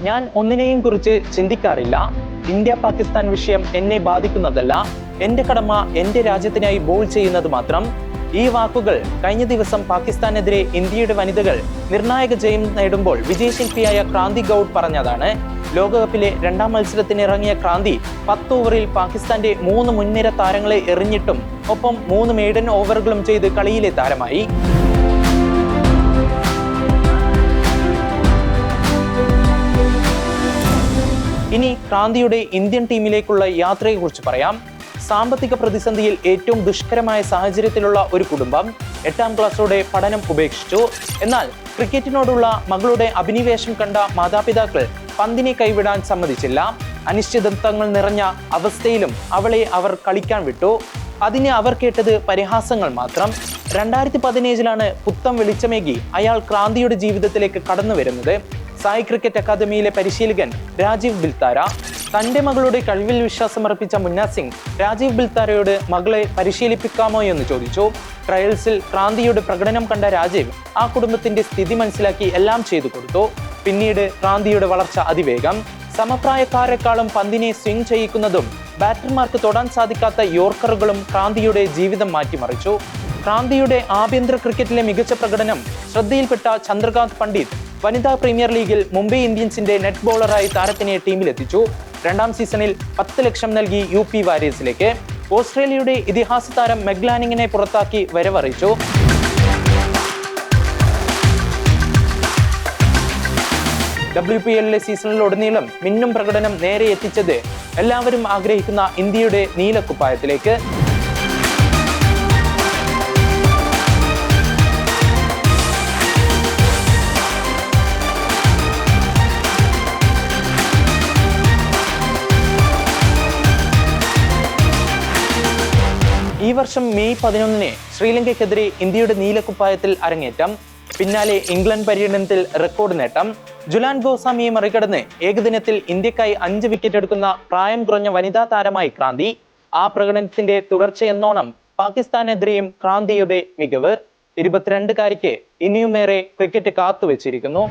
ഞാൻ ഒന്നിനെയും കുറിച്ച് ചിന്തിക്കാറില്ല. ഇന്ത്യ പാകിസ്ഥാൻ വിഷയം എന്നെ ബാധിക്കുന്നതല്ല. എന്റെ കടമ എന്റെ രാജ്യത്തിനായി ബോൾ ചെയ്യുന്നത് മാത്രം. ഈ വാക്കുകൾ കഴിഞ്ഞ ദിവസം പാകിസ്ഥാനെതിരെ ഇന്ത്യയുടെ വനിതകൾ നിർണായക ജയം നേടുമ്പോൾ വിജയശില്പിയായ ക്രാന്തി ഗൌഡ് പറഞ്ഞതാണ്. ലോകകപ്പിലെ രണ്ടാം മത്സരത്തിന് ഇറങ്ങിയ ക്രാന്തി 10 ഓവറിൽ പാകിസ്ഥാന്റെ 3 മുൻനിര താരങ്ങളെ എറിഞ്ഞിട്ടും ഒപ്പം 3 മെയ്ഡൻ ഓവറുകളും ചെയ്ത് കളിയിലെ താരമായി. ഇനി ക്രാന്തിയുടെ ഇന്ത്യൻ ടീമിലേക്കുള്ള യാത്രയെക്കുറിച്ച് പറയാം. സാമ്പത്തിക പ്രതിസന്ധിയിൽ ഏറ്റവും ദുഷ്കരമായ സാഹചര്യത്തിലുള്ള ഒരു കുടുംബം 8ാം ക്ലാസ്സോടെ പഠനം ഉപേക്ഷിച്ചു. എന്നാൽ ക്രിക്കറ്റിനോടുള്ള മകളുടെ അഭിനിവേശം കണ്ട മാതാപിതാക്കൾ പന്തിനെ കൈവിടാൻ സമ്മതിച്ചില്ല. അനിശ്ചിതത്വങ്ങൾ നിറഞ്ഞ അവസ്ഥയിലും അവളെ അവർ കളിക്കാൻ വിട്ടു. അതിന് അവർ കേട്ടത് പരിഹാസങ്ങൾ മാത്രം. 2017 പുത്തം വെളിച്ചമേകി അയാൾ ക്രാന്തിയുടെ ജീവിതത്തിലേക്ക് കടന്നു വരുന്നത്. സായി ക്രിക്കറ്റ് അക്കാദമിയിലെ പരിശീലകൻ രാജീവ് ബിൽത്താര. തന്റെ മകളുടെ കഴിവിൽ വിശ്വാസമർപ്പിച്ച മുന്ന സിംഗ് രാജീവ് ബിൽത്താരയോട് മകളെ പരിശീലിപ്പിക്കാമോ എന്ന് ചോദിച്ചു. ട്രയൽസിൽ ക്രാന്തിയുടെ പ്രകടനം കണ്ട രാജീവ് ആ കുടുംബത്തിന്റെ സ്ഥിതി മനസ്സിലാക്കി എല്ലാം ചെയ്തു കൊടുത്തു. പിന്നീട് ക്രാന്തിയുടെ വളർച്ച അതിവേഗം. സമപ്രായക്കാരെക്കാളും പന്തിനെ സ്വിംഗ് ചെയ്യിക്കുന്നതും ബാറ്റർമാർക്ക് തൊടാൻ സാധിക്കാത്ത യോർക്കറുകളും ക്രാന്തിയുടെ ജീവിതം മാറ്റിമറിച്ചു. ക്രാന്തിയുടെ ആഭ്യന്തര ക്രിക്കറ്റിലെ മികച്ച പ്രകടനം ശ്രദ്ധയിൽപ്പെട്ട ചന്ദ്രകാന്ത് പണ്ഡിറ്റ് വനിതാ പ്രീമിയർ ലീഗിൽ മുംബൈ ഇന്ത്യൻസിന്റെ നെറ്റ് ബോളറായി താരത്തിനെ ടീമിലെത്തിച്ചു. 2ാം സീസണിൽ 10 ലക്ഷം നൽകി UP വാരിയേഴ്സിലേക്ക്. ഓസ്ട്രേലിയയുടെ ഇതിഹാസ താരം മെഗ് ലാനിങ്ങിനെ പുറത്താക്കി വരവറിയിച്ചു. WPL സീസണിലുടനീളം മിന്നും പ്രകടനം നേരെ എത്തിച്ചത് എല്ലാവരും ആഗ്രഹിക്കുന്ന ഇന്ത്യയുടെ നീലക്കുപ്പായത്തിലേക്ക്. ഈ വർഷം മെയ് 11 ശ്രീലങ്കയ്ക്കെതിരെ ഇന്ത്യയുടെ നീലക്കുപ്പായത്തിൽ അരങ്ങേറ്റം. പിന്നാലെ ഇംഗ്ലണ്ട് പര്യടനത്തിൽ റെക്കോർഡ് നേട്ടം. ജുലാൻ ഗോസ്വാമിയെ മറികടന്ന് ഏകദിനത്തിൽ ഇന്ത്യക്കായി 5 വിക്കറ്റ് എടുക്കുന്ന പ്രായം കുറഞ്ഞ വനിതാ താരമായി ക്രാന്തി. ആ പ്രകടനത്തിന്റെ തുടർച്ചയെന്നോണം പാകിസ്ഥാനെതിരെയും ക്രാന്തിയുടെ മികവ്. 22-കാരിക്ക് ഇനിയുമേറെ ക്രിക്കറ്റ് കാത്തുവച്ചിരിക്കുന്നു.